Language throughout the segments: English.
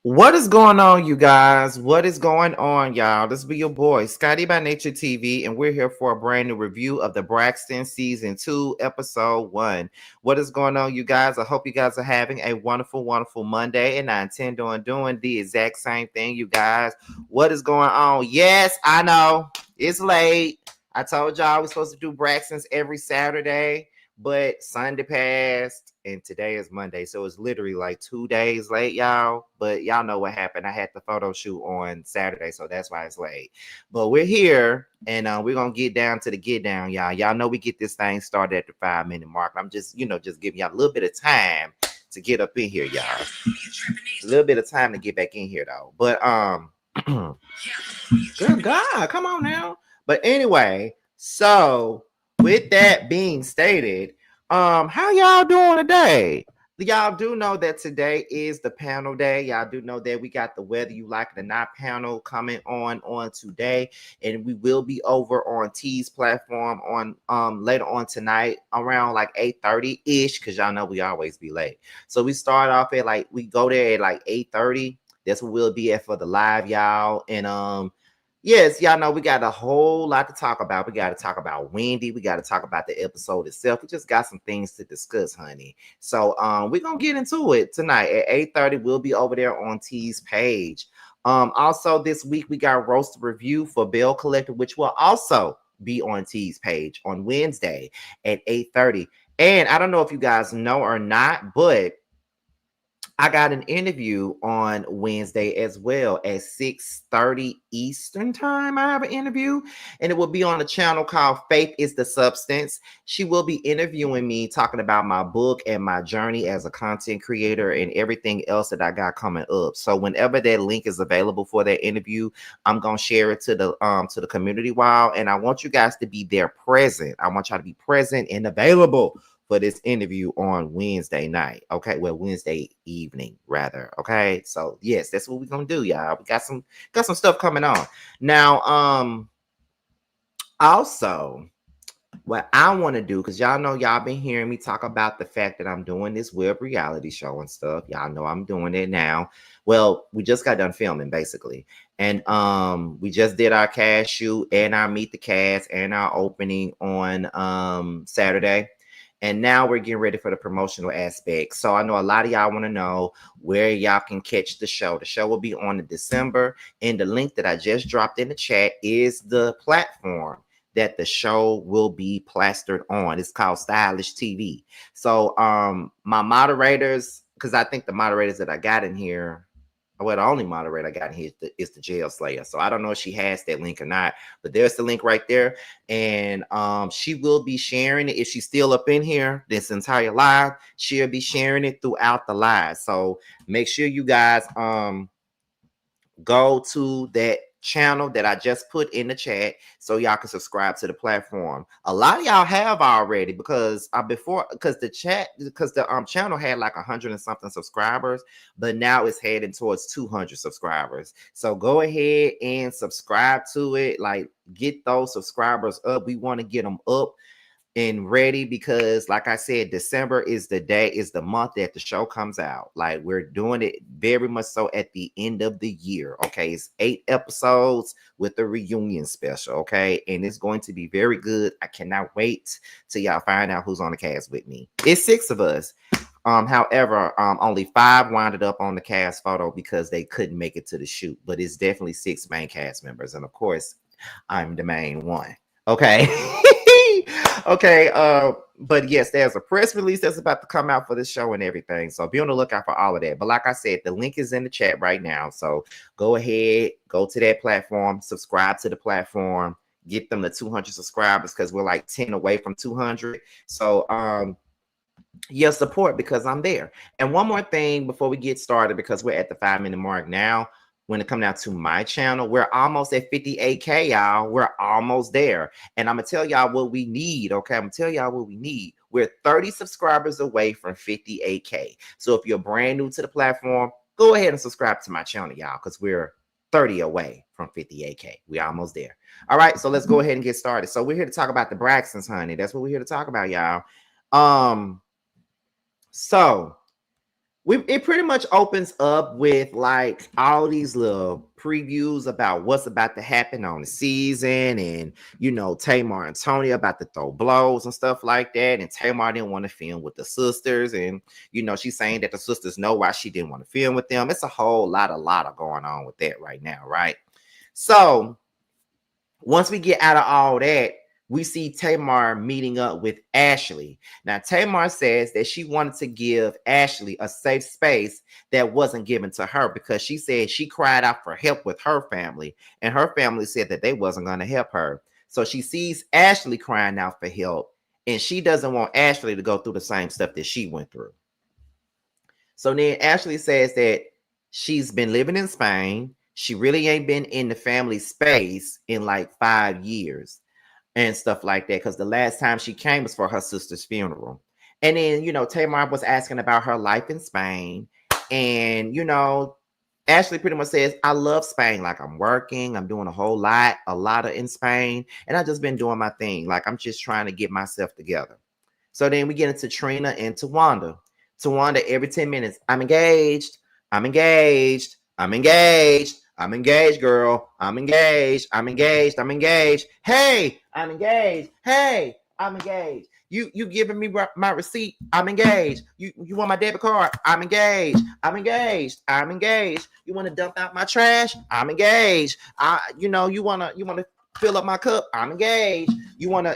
What is going on, you guys? What is going on, y'all? This be your boy, Scotty by Nature TV, and we're here for a brand new review of the Braxton Season 2, Episode 1. What is going on, you guys? I hope you guys are having a wonderful, wonderful Monday, and I intend on doing the exact same thing, you guys. What is going on? Yes, I know, it's late. I told y'all we're supposed to do Braxton's every Saturday, but Sunday passed and today is Monday. So it's literally like 2 days late, y'all. But y'all know what happened. I had the photo shoot on Saturday, so that's why it's late. But we're here and we're gonna get down to the get down, y'all. Y'all know we get this thing started at the 5 minute mark. I'm just, just giving y'all a little bit of time to get up in here, y'all. A little bit of time to get back in here though. But good God, come on now. But anyway, so with that being stated, how y'all doing today? Y'all do know that today is the panel day. Y'all do know that we got the Whether You Like It or Not panel coming on today, and we will be over on T's platform on later on tonight around like 8:30 ish, because y'all know we always be late. So we start off at like we go there at like 8:30. That's what we'll be at for the live, y'all. And yes, y'all know we got a whole lot to talk about. We got to talk about Wendy. We got to talk about the episode itself. We just got some things to discuss, honey. So we're gonna get into it tonight at 8:30. We'll be over there on T's page. Also this week we got roast review for Bell Collective, which will also be on T's page on Wednesday at 8:30. And I don't know if you guys know or not, but I got an interview on Wednesday as well at 6:30 Eastern time. I have an interview, and it will be on a channel called Faith is the Substance. She will be interviewing me, talking about my book and my journey as a content creator and everything else that I got coming up. So whenever that link is available for that interview, I'm gonna share it to the community wall, and I want you guys to be there present. I want y'all to be present and available for this interview on Wednesday night. Okay, well, Wednesday evening rather. Okay, so yes, that's what we're gonna do, y'all. We got some stuff coming on now. Also, what I want to do, because y'all know y'all been hearing me talk about the fact that I'm doing this web reality show and stuff. Y'all know I'm doing it now. Well, we just got done filming basically, and we just did our cast shoot and our meet the cast and our opening on Saturday. And now we're getting ready for the promotional aspect. So I know a lot of y'all want to know where y'all can catch the show. The show will be on in December. And the link that I just dropped in the chat is the platform that the show will be plastered on. It's called Stylish TV. So my moderators, because I think the moderators that I got in here, well, the only moderator I got here is the Jail Slayer. So I don't know if she has that link or not, but there's the link right there. And she will be sharing it. If she's still up in here this entire live, she'll be sharing it throughout the live. So make sure you guys go to that channel that I just put in the chat so y'all can subscribe to the platform. A lot of y'all have already, because the channel had like 100 and something subscribers, but now it's heading towards 200 subscribers. So go ahead and subscribe to it, like get those subscribers up. We want to get them up and ready, because like I said, December is the month that the show comes out. Like, we're doing it very much so at the end of the year. Okay, it's 8 episodes with a reunion special. Okay, and it's going to be very good. I cannot wait till y'all find out who's on the cast with me. It's 6 of us. However, only 5 winded up on the cast photo because they couldn't make it to the shoot, but it's definitely 6 main cast members, and of course I'm the main one. Okay. Okay, but yes, there's a press release that's about to come out for the show and everything. So be on the lookout for all of that. But like I said, the link is in the chat right now. So go ahead, go to that platform, subscribe to the platform, get them to 200 subscribers, because we're like 10 away from 200. So yeah, support, because I'm there. And one more thing before we get started, because we're at the 5-minute mark now. When it comes down to my channel, we're almost at 58K, y'all. We're almost there. And I'm going to tell y'all what we need, okay? I'm going to tell y'all what we need. We're 30 subscribers away from 58K. So if you're brand new to the platform, go ahead and subscribe to my channel, y'all, because we're 30 away from 58K. We're almost there. All right, so let's go ahead and get started. So we're here to talk about the Braxtons, honey. That's what we're here to talk about, y'all. So it pretty much opens up with like all these little previews about what's about to happen on the season, and Tamar and Tony about to throw blows and stuff like that. And Tamar didn't want to film with the sisters, and she's saying that the sisters know why she didn't want to film with them. It's a whole lot of going on with that right now, right? So once we get out of all that, we see Tamar meeting up with Ashley. Now, Tamar says that she wanted to give Ashley a safe space that wasn't given to her, because she said she cried out for help with her family, and her family said that they wasn't going to help her. So she sees Ashley crying out for help, and she doesn't want Ashley to go through the same stuff that she went through. So then Ashley says that she's been living in Spain. She really ain't been in the family space in like 5 years and stuff like that, because the last time she came was for her sister's funeral. And then, Tamar was asking about her life in Spain. And, Ashley pretty much says, I love Spain. Like, I'm working, I'm doing a lot of in Spain. And I just been doing my thing. Like, I'm just trying to get myself together. So then we get into Trina and Tawanda. Tawanda, every 10 minutes, I'm engaged. I'm engaged. I'm engaged. I'm engaged, girl. I'm engaged. I'm engaged. I'm engaged. Hey, I'm engaged. Hey, I'm engaged. You giving me my receipt? I'm engaged. You want my debit card? I'm engaged. I'm engaged. I'm engaged. You want to dump out my trash? I'm engaged. You wanna fill up my cup? I'm engaged. You wanna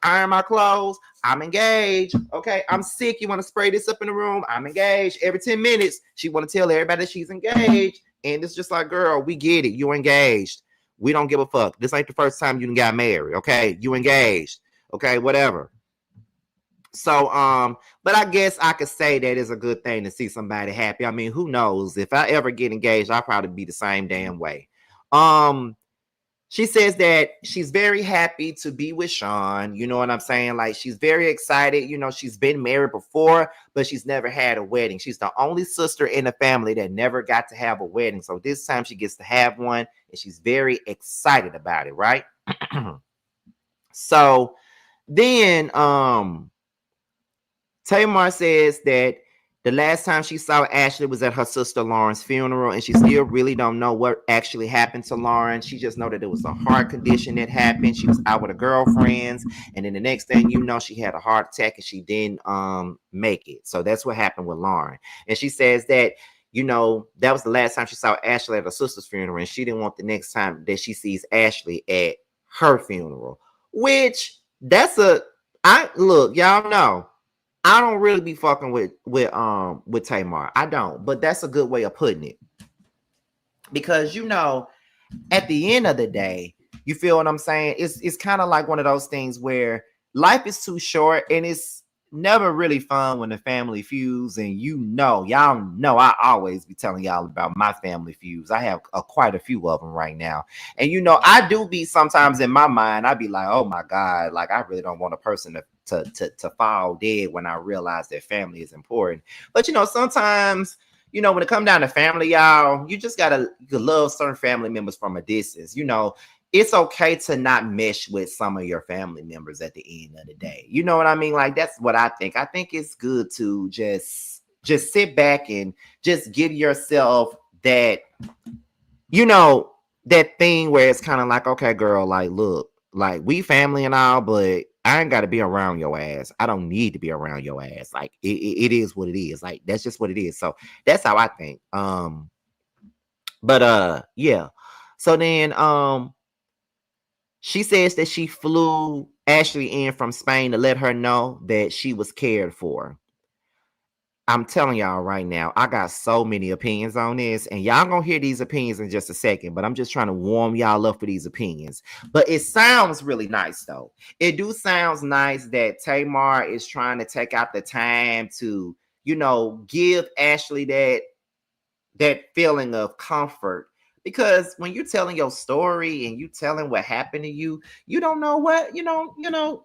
iron my clothes? I'm engaged. Okay, I'm sick. You want to spray this up in the room? I'm engaged. Every 10 minutes, she want to tell everybody she's engaged. And it's just like, girl, we get it. You engaged. We don't give a fuck. This ain't the first time you got married. Okay, you engaged. Okay, whatever. So, but I guess I could say that is a good thing to see somebody happy. I mean, who knows? If I ever get engaged, I'll probably be the same damn way. She says that she's very happy to be with Sean. You know what I'm saying? Like, she's very excited. She's been married before, but she's never had a wedding. She's the only sister in the family that never got to have a wedding. So this time she gets to have one, and she's very excited about it, right? So then Tamar says that the last time she saw Ashley was at her sister Lauren's funeral, and she still really don't know what actually happened to Lauren. She just know that it was a heart condition that happened. She was out with her girlfriends, and then the next thing you know, she had a heart attack and she didn't make it. So that's what happened with Lauren. And she says that that was the last time she saw Ashley at her sister's funeral, and she didn't want the next time that she sees Ashley at her funeral. Which look, y'all know, I don't really be fucking with Tamar. I don't, but that's a good way of putting it. Because at the end of the day, you feel what I'm saying? It's kind of like one of those things where life is too short, and it's never really fun when the family feuds. And y'all know I always be telling y'all about my family feuds. I have quite a few of them right now. And I do be sometimes in my mind, I be like, oh my God, like I really don't want a person to fall dead when I realize that family is important. But sometimes when it comes down to family, y'all, you just gotta love certain family members from a distance. It's okay to not mesh with some of your family members at the end of the day. You know what I mean? Like, that's what I think. I think it's good to just sit back and just give yourself that, that thing where it's kind of like, okay, girl, like, look, like, we family and all, but I ain't got to be around your ass. I don't need to be around your ass. Like, it is what it is. Like, that's just what it is. So that's how I think. But yeah. So then she says that she flew Ashley in from Spain to let her know that she was cared for. I'm telling y'all right now, I got so many opinions on this, and y'all gonna hear these opinions in just a second, but I'm just trying to warm y'all up for these opinions. But it sounds really nice, though. It do sounds nice that Tamar is trying to take out the time to, give Ashley that feeling of comfort. Because when you're telling your story and you telling what happened to you, you don't know what, you don't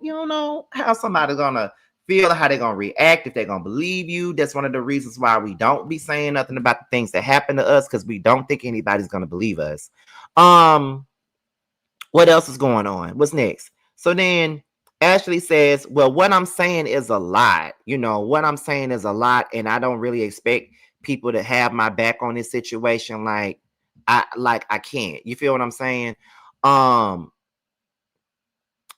know how somebody's gonna feel, how they're gonna react, if they're gonna believe you. That's one of the reasons why we don't be saying nothing about the things that happen to us, because we don't think anybody's gonna believe us. What else is going on? What's next? So then Ashley says, well, what I'm saying is a lot. You know, what I'm saying is a lot, and I don't really expect people to have my back on this situation. I can't. You feel what I'm saying? Um,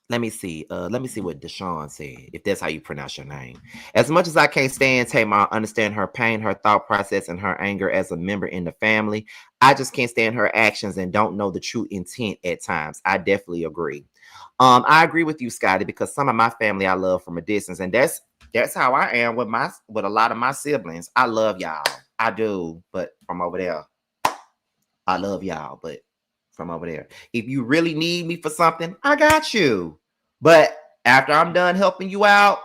let me see. Let me see what Deshaun said, if that's how you pronounce your name. As much as I can't stand Tamar, understand her pain, her thought process, and her anger as a member in the family, I just can't stand her actions and don't know the true intent at times. I definitely agree. I agree with you, Scotty, because some of my family I love from a distance, and that's how I am with a lot of my siblings. I love y'all. I do, but from over there. I love y'all, but from over there. If you really need me for something, I got you. But after I'm done helping you out,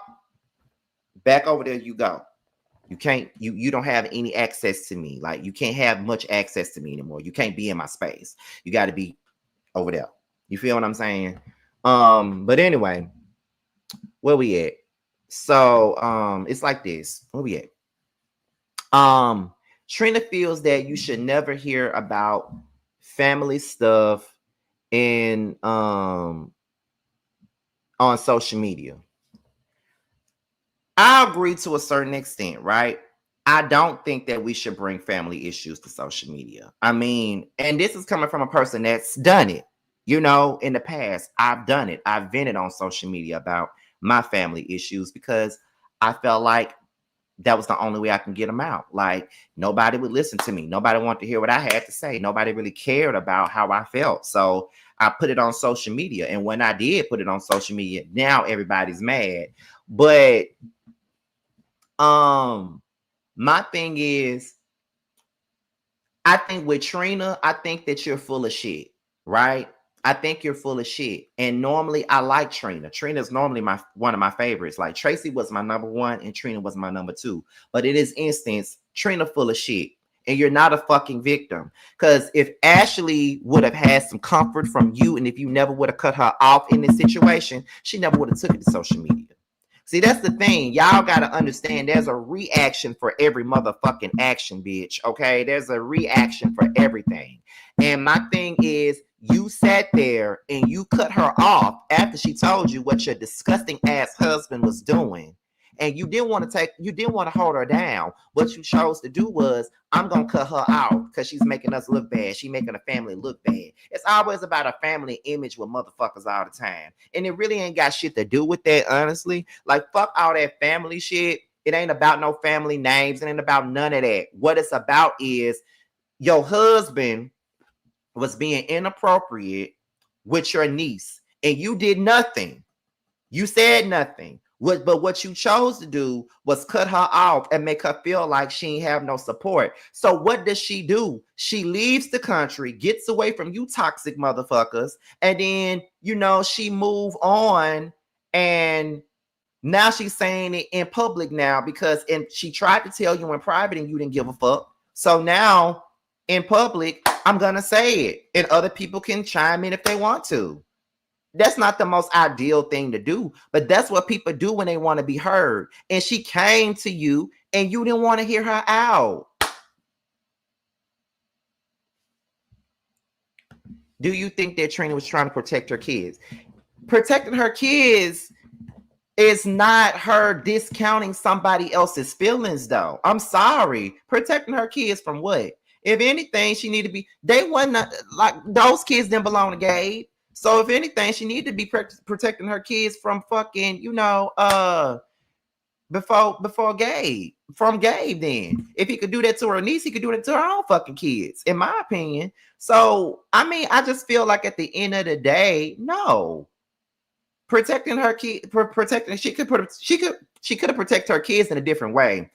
back over there you go. You can't, you don't have any access to me. Like you can't have much access to me anymore. You can't be in my space. You got to be over there. You feel what I'm saying? But anyway, where we at? So it's like this. Where we at? Trina feels that you should never hear about family stuff in on social media. I agree to a certain extent, right? I don't think that we should bring family issues to social media. I mean, and this is coming from a person that's done it. You know, in the past, I've done it. I've vented on social media about my family issues because I felt like that was the only way I can get them out. Like nobody would listen to me. Nobody wanted to hear what I had to say. Nobody really cared about how I felt. So I put it on social media. And when I did put it on social media, now everybody's mad. But my thing is, I think with Trina, I think that you're full of shit, right? I think you're full of shit. And normally I like Trina. Trina's normally one of my favorites. Like Tracy was my number one and Trina was my number two. But in this instance, Trina full of shit. And you're not a fucking victim. Because if Ashley would have had some comfort from you, and if you never would have cut her off in this situation, she never would have took it to social media. See, that's the thing. Y'all got to understand there's a reaction for every motherfucking action, bitch. Okay? There's a reaction for everything. And my thing is, you sat there and you cut her off after she told you what your disgusting ass husband was doing. And you didn't want to hold her down. What you chose to do was, I'm gonna cut her out because she's making us look bad. She's making a family look bad. It's always about a family image with motherfuckers all the time. And it really ain't got shit to do with that, honestly. Like, fuck all that family shit. It ain't about no family names. It ain't about none of that. What it's about is your husband was being inappropriate with your niece, and you did nothing. You said nothing. But what you chose to do was cut her off and make her feel like she ain't have no support. So what does she do? She leaves the country, gets away from you toxic motherfuckers, and then, you know, she move on, and now she's saying it in public now because she tried to tell you in private and you didn't give a fuck. So now in public, I'm gonna say it, and other people can chime in if they want to. That's not the most ideal thing to do, but that's what people do when they want to be heard. And she came to you and you didn't want to hear her out. Do you think that Trina was trying to protect her kids? Protecting her kids is not her discounting somebody else's feelings, though. I'm sorry. Protecting her kids from what? If anything, she need to be, they wasn't like, those kids didn't belong to Gabe. So if anything, she need to be protecting her kids from fucking, you know, before Gabe, from Gabe. Then if he could do that to her niece, he could do that to her own fucking kids, in my opinion. So I mean, I just feel like at the end of the day, no, protecting her kid, protecting, she could have protected her kids in a different way.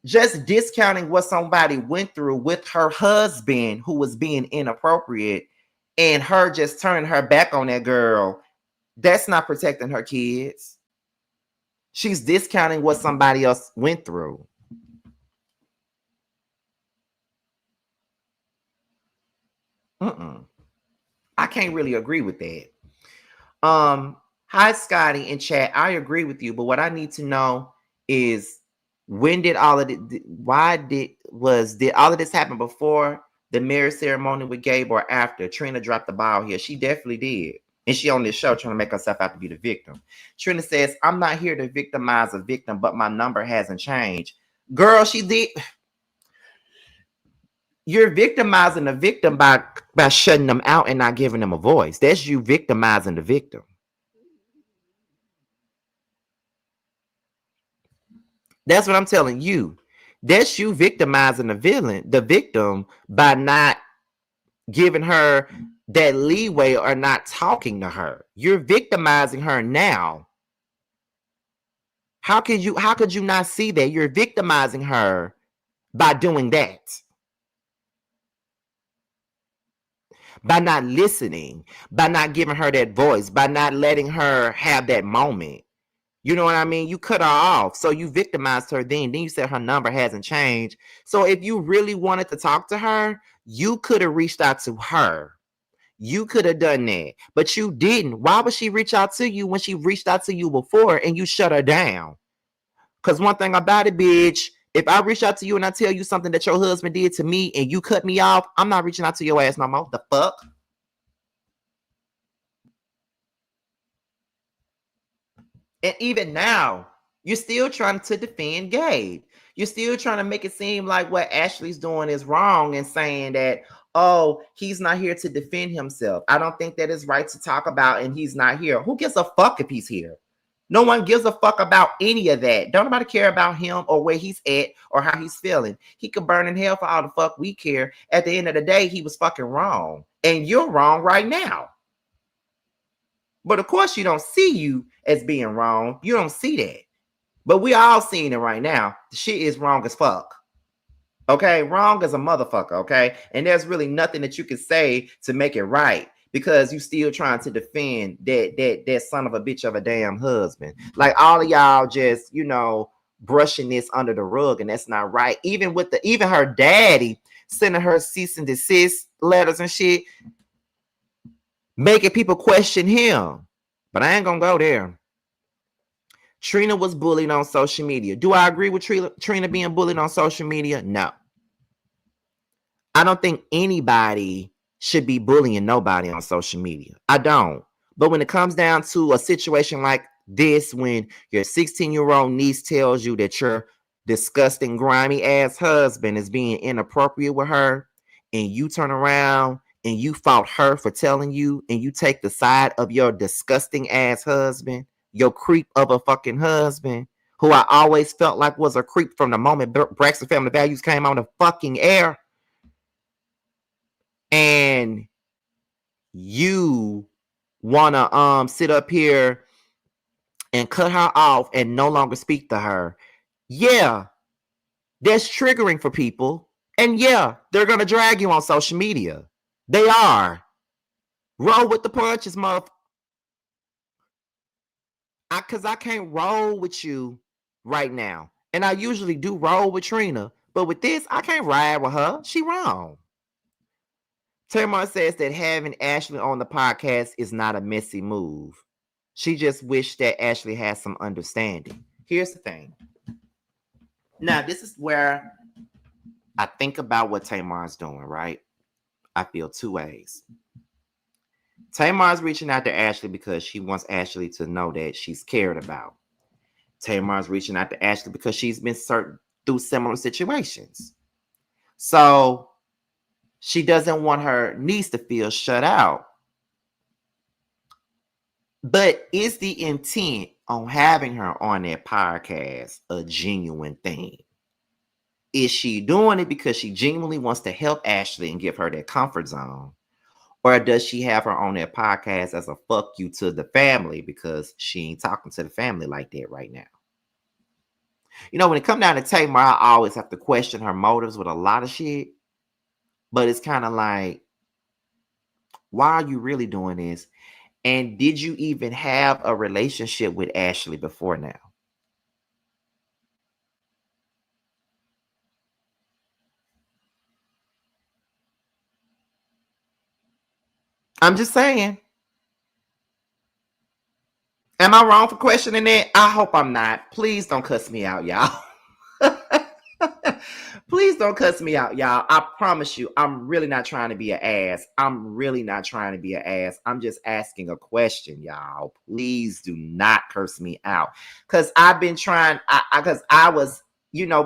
Just discounting what somebody went through with her husband who was being inappropriate, and her just turning her back on that girl, that's not protecting her kids. She's discounting what somebody else went through. I can't really agree with that. Hi Scotty in chat. I agree with you, but what I need to know is, when did all of it, did all of this happen before the marriage ceremony with Gabe or after? Trina dropped the ball here. She definitely did. And she on this show trying to make herself out to be the victim. Trina says, I'm not here to victimize a victim, but my number hasn't changed. Girl, she did. You're victimizing the victim by shutting them out and not giving them a voice. That's you victimizing the victim. That's what I'm telling you. That's you victimizing the victim by not giving her that leeway or not talking to her. You're victimizing her now. How could you not see that? You're victimizing her by doing that. By not listening, by not giving her that voice, by not letting her have that moment. You know what I mean? You cut her off. So you victimized her then. Then you said her number hasn't changed. So if you really wanted to talk to her, you could have reached out to her. You could have done that, but you didn't. Why would she reach out to you when she reached out to you before and you shut her down? Because one thing about it, bitch, if I reach out to you and I tell you something that your husband did to me and you cut me off, I'm not reaching out to your ass no more. The fuck? And even now, you're still trying to defend Gabe. You're still trying to make it seem like what Ashley's doing is wrong and saying that, oh, he's not here to defend himself. I don't think that is right to talk about, and he's not here. Who gives a fuck if he's here? No one gives a fuck about any of that. Don't nobody care about him or where he's at or how he's feeling. He could burn in hell for all the fuck we care. At the end of the day, he was fucking wrong. And you're wrong right now. But of course, you don't see you as being wrong. You don't see that. But we all seeing it right now. The shit is wrong as fuck. Okay, wrong as a motherfucker. Okay, and there's really nothing that you can say to make it right because you still trying to defend that son of a bitch of a damn husband. Like all of y'all just brushing this under the rug, and that's not right. Even her daddy sending her cease and desist letters and shit, making people question him. But I ain't gonna go there. Trina was bullied on social media. Do I agree with Trina being bullied on social media? No. I don't think anybody should be bullying nobody on social media. I don't. But when it comes down to a situation like this, when your 16-year-old niece tells you that your disgusting, grimy ass husband is being inappropriate with her, and you turn around and you fought her for telling you, and you take the side of your disgusting ass husband, your creep of a fucking husband, who I always felt like was a creep from the moment Braxton Family Values came on the fucking air, and you wanna sit up here and cut her off and no longer speak to her. Yeah, that's triggering for people. And yeah, they're gonna drag you on social media. They are. Roll with the punches, mother. Cause I can't roll with you right now. And I usually do roll with Trina. But with this, I can't ride with her. She wrong. Tamar says that having Ashley on the podcast is not a messy move. She just wished that Ashley had some understanding. Here's the thing. Now, this is where I think about what Tamar's doing, right? I feel two ways. Tamar's reaching out to Ashley because she wants Ashley to know that she's cared about. Tamar's reaching out to Ashley because she's been through similar situations. So she doesn't want her niece to feel shut out. But is the intent on having her on that podcast a genuine thing? Is she doing it because she genuinely wants to help Ashley and give her that comfort zone? Or does she have her on that podcast as a fuck you to the family because she ain't talking to the family like that right now? When it comes down to Tamar, I always have to question her motives with a lot of shit. But it's kind of like, why are you really doing this? And did you even have a relationship with Ashley before now? I'm just saying. Am I wrong for questioning that? I hope I'm not. Please don't cuss me out, y'all. Please don't cuss me out, y'all. I promise you, I'm really not trying to be an ass. I'm really not trying to be an ass. I'm just asking a question, y'all. Please do not curse me out. Because I've been trying, because I was,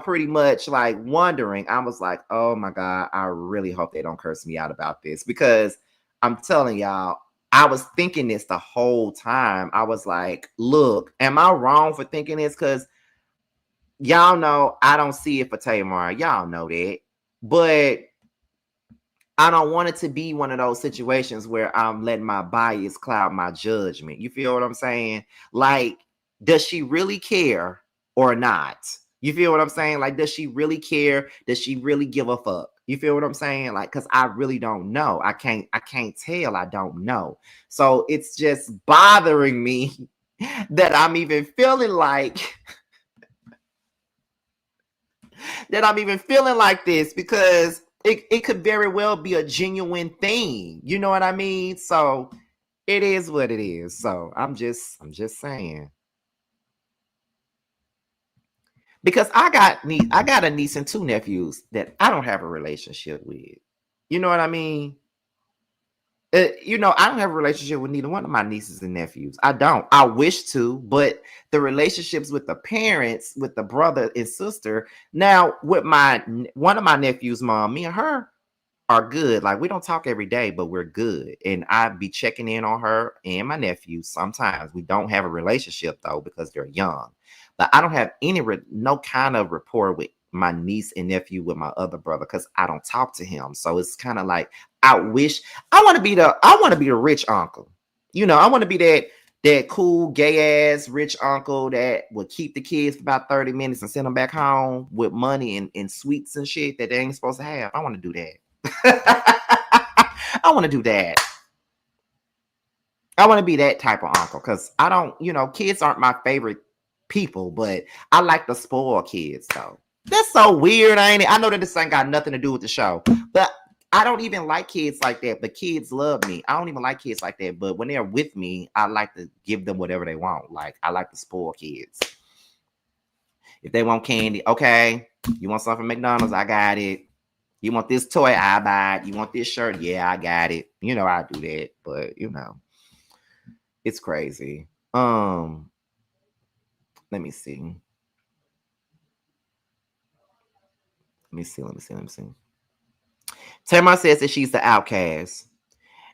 pretty much like wondering. I was like, oh my God, I really hope they don't curse me out about this. Because I'm telling y'all, I was thinking this the whole time. I was like, look, am I wrong for thinking this? Because y'all know I don't see it for Tamar. Y'all know that. But I don't want it to be one of those situations where I'm letting my bias cloud my judgment. You feel what I'm saying? Like, does she really care or not? You feel what I'm saying? Like, does she really care? Does she really give a fuck? You feel what I'm saying? Like, because I really don't know. I can't tell. I don't know. So it's just bothering me that I'm even feeling like this because it could very well be a genuine thing. You know what I mean? So it is what it is. So I'm just saying. Because I got a niece and two nephews that I don't have a relationship with. You know what I mean? I don't have a relationship with neither one of my nieces and nephews. I don't. I wish to, but the relationships with the parents, with the brother and sister. Now, with one of my nephews' mom, me and her are good. Like, we don't talk every day, but we're good. And I be checking in on her and my nephews sometimes. We don't have a relationship though because they're young. But I don't have no kind of rapport with my niece and nephew with my other brother because I don't talk to him. So it's kind of like I wish I want to be the rich uncle. I want to be that cool gay ass rich uncle that would keep the kids for about 30 minutes and send them back home with money and sweets and shit that they ain't supposed to have. I want to do that. I want to do that. I want to be that type of uncle because I don't, kids aren't my favorite people, but I like to spoil kids though. That's so weird, ain't it? I know that this ain't got nothing to do with the show, but I don't even like kids like that. But kids love me. I don't even like kids like that. But when they're with me, I like to give them whatever they want. Like, I like to spoil kids. If they want candy, okay. You want something from McDonald's? I got it. You want this toy? I buy it. You want this shirt? Yeah, I got it. I do that, but it's crazy. Let me see. Let me see. Tamar says that she's the outcast.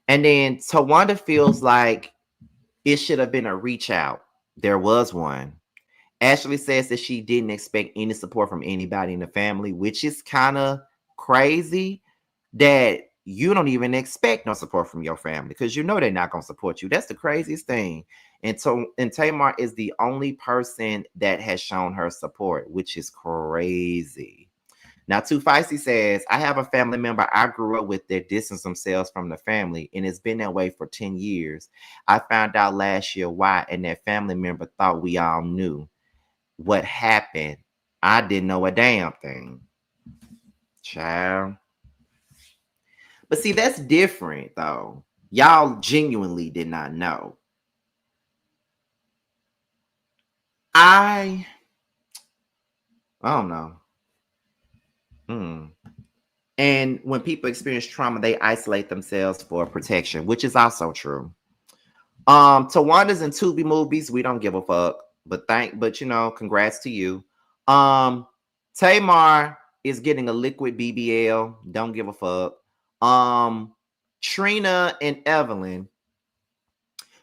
And then Tawanda feels like it should have been a reach out. There was one. Ashley says that she didn't expect any support from anybody in the family, which is kind of crazy that you don't even expect no support from your family because they're not going to support you. That's the craziest thing. And Tamar is the only person that has shown her support, which is crazy. Now, Too Feisty says, I have a family member I grew up with that distanced themselves from the family, and it's been that way for 10 years. I found out last year why, and that family member thought we all knew what happened. I didn't know a damn thing. Child. But see, that's different, though. Y'all genuinely did not know. I don't know. And when people experience trauma, they isolate themselves for protection, which is also true. Tawanda's and Tubi movies, we don't give a fuck. But congrats to you. Tamar is getting a liquid BBL. Don't give a fuck. Trina and Evelyn.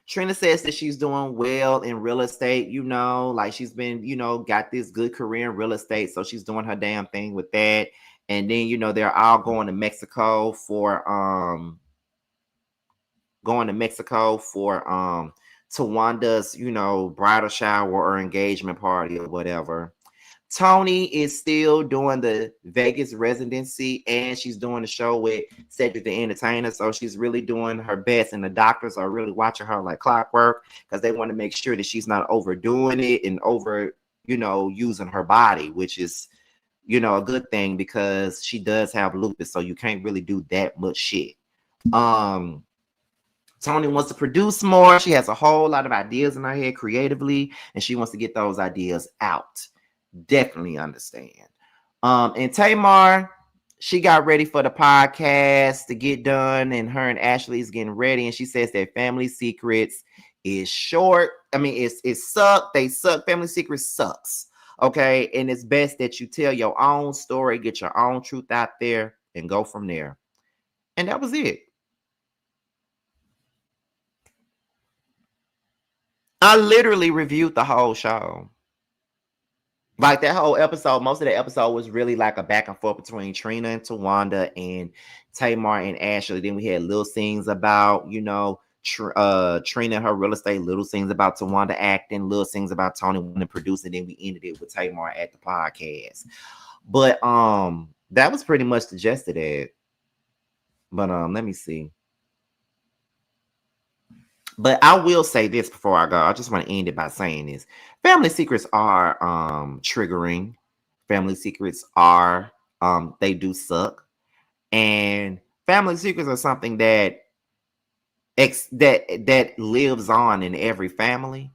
Trina says that she's doing well in real estate, like she's been, got this good career in real estate. So she's doing her damn thing with that. And then, they're all going to Mexico for Tawanda's, bridal shower or engagement party or whatever. Tony is still doing the Vegas residency and she's doing the show with Cedric the Entertainer. So she's really doing her best, and the doctors are really watching her like clockwork because they want to make sure that she's not overdoing it and using her body, which is, a good thing because she does have lupus. So you can't really do that much shit. Tony wants to produce more. She has a whole lot of ideas in her head creatively, and she wants to get those ideas out. Definitely understand. And Tamar, she got ready for the podcast to get done, and her and Ashley is getting ready. And she says that family secrets is short. I mean, it suck. They suck. Family secrets sucks. Okay. And it's best that you tell your own story, get your own truth out there, and go from there. And that was it. I literally reviewed the whole show. Like that whole episode, most of the episode was really like a back and forth between Trina and Tawanda and Tamar and Ashley. Then we had little scenes about, Trina and her real estate, little scenes about Tawanda acting, little scenes about Tony winning producing. Then we ended it with Tamar at the podcast. But that was pretty much the gist of that. But let me see. But I will say this before I go. I just want to end it by saying this. Family secrets are triggering. Family secrets are they do suck. And family secrets are something that that lives on in every family.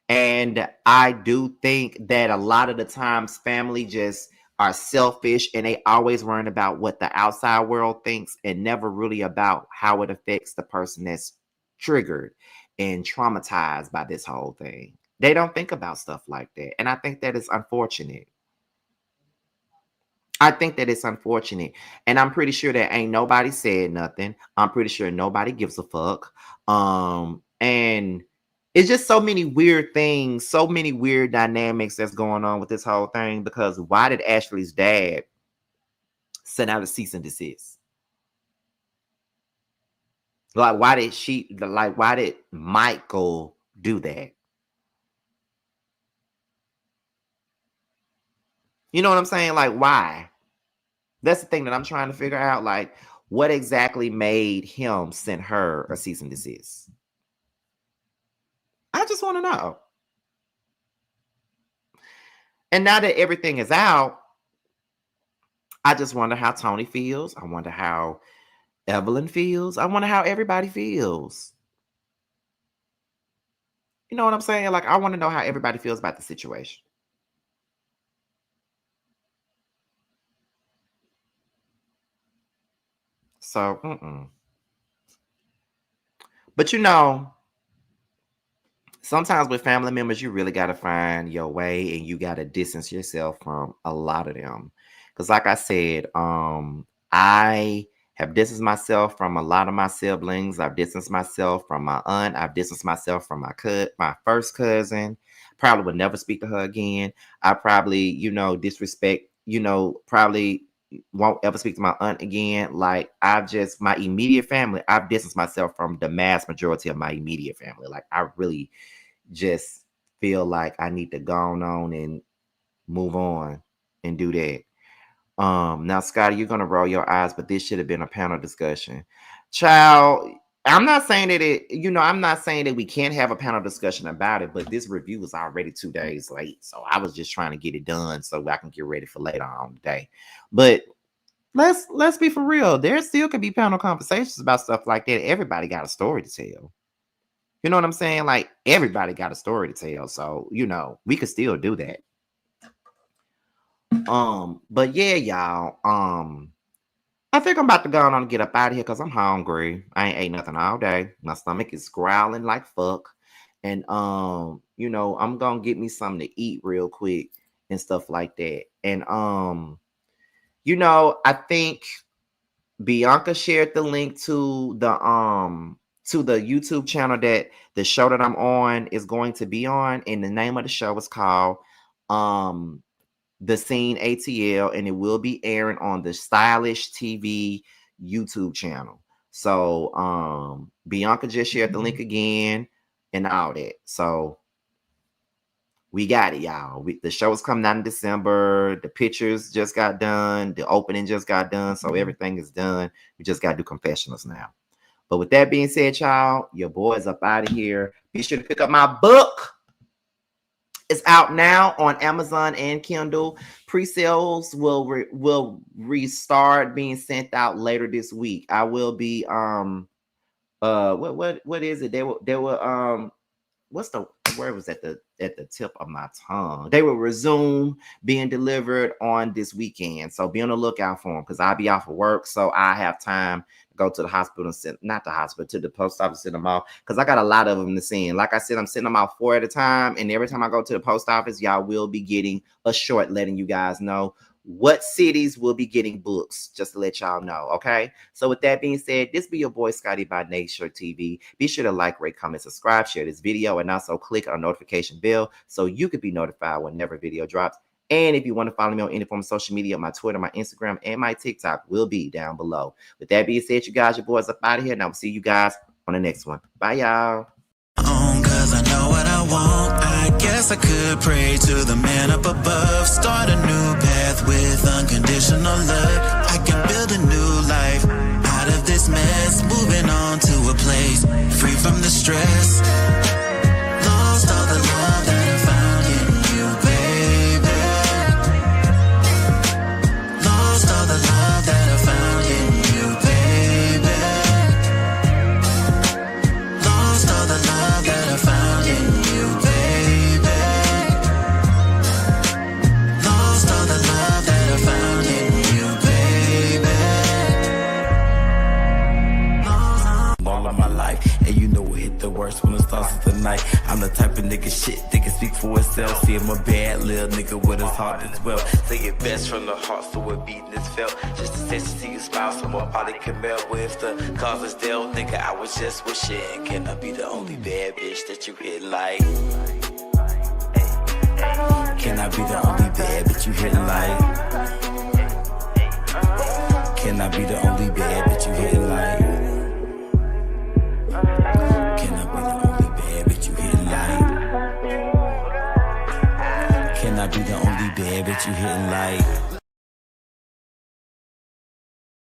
And I do think that a lot of the times family just are selfish and they always worrying about what the outside world thinks and never really about how it affects the person that's triggered and traumatized by this whole thing. They don't think about stuff like that. And I think that is unfortunate. I think that it's unfortunate. And I'm pretty sure that ain't nobody said nothing. I'm pretty sure nobody gives a fuck. And it's just so many weird things, so many weird dynamics that's going on with this whole thing. Because why did Ashley's dad send out a cease and desist? Like, why did Michael do that? You know what I'm saying? Like, why? That's the thing that I'm trying to figure out. Like, what exactly made him send her a cease and desist? I just want to know. And now that everything is out, I just wonder how Tony feels. I wonder how Evelyn feels. I wonder how everybody feels. You know what I'm saying? Like, I want to know how everybody feels about the situation. So, but sometimes with family members, you really got to find your way and you got to distance yourself from a lot of them. Because, like I said, I have distanced myself from a lot of my siblings. I've distanced myself from my aunt. I've distanced myself from my first cousin. Probably would never speak to her again. I probably, disrespect, probably won't ever speak to my aunt again. Like my immediate family, I've distanced myself from the mass majority of my immediate family. Like I really just feel like I need to go on and move on and do that. Now, Scotty, you're gonna roll your eyes, but this should have been a panel discussion. Child, I'm not saying that I'm not saying that we can't have a panel discussion about it, but this review is already 2 days late. So I was just trying to get it done so I can get ready for later on today. But let's be for real. There still could be panel conversations about stuff like that. Everybody got a story to tell. You know what I'm saying? Like everybody got a story to tell. So, we could still do that. But yeah, y'all. I think I'm about to go on and get up out of here because I'm hungry. I ain't ate nothing all day. My stomach is growling like fuck. And I'm gonna get me something to eat real quick and stuff like that. And I think Bianca shared the link to the YouTube channel that the show that I'm on is going to be on. And the name of the show is called The Scene ATL, and it will be airing on the Stylish TV YouTube channel. So Bianca just shared the link again and all that. So we got it, y'all. The show is coming out in December. The pictures just got done. The opening just got done. So everything is done. We just got to do confessionals now. But with that being said, y'all, your boy's up out of here. Be sure to pick up my book. It's out now on Amazon and Kindle. Pre-sales will restart being sent out later this week. I will be what is it? They will what's the word was at the tip of my tongue. They will resume being delivered on this weekend. So be on the lookout for them because I'll be off of work. So I have time to go to the hospital and send, not the hospital, to the post office, send them off. Because I got a lot of them to send. Like I said, I'm sending them out 4 at a time. And every time I go to the post office, y'all will be getting a short letting you guys know what cities will be getting books, just to let y'all know, okay? So with that being said, this be your boy Scotty by Nature TV. Be sure to like, rate, comment, subscribe, share this video, and also click on notification bell so you can be notified whenever video drops. And if you want to follow me on any form of social media, my Twitter, my Instagram, and my TikTok will be down below. With that being said, you guys, your boys up out of here, and I will see you guys on the next one. Bye, y'all. Cause I know what I want. I guess I could pray to the man up above. Start a new path with unconditional love. I can build a new life out of this mess. Moving on to a place free from the stress. Lost all the love that I found in you, baby. Lost all the love that I found in you, baby. Lost all the love that I found in you, baby. Lost all the love that I found in you, baby. All of my life, and you know it hit the worst when it starts with the night. I'm the type of nigga shit that can speak for itself. See, I'm a bad little nigga with his heart as well. Say it best from the heart, so it beating is felt. Just a sense to see you smile, someone probably can melt with the cause is dealt. Nigga, I was just wishing, can I be the only bad bitch that you hit like? Can I be the only bad bitch you hitting like? Can I be the only bad bitch you hitting like? Can I be the only bad bitch you hitting like? Can I be the only bad bitch you hitting like?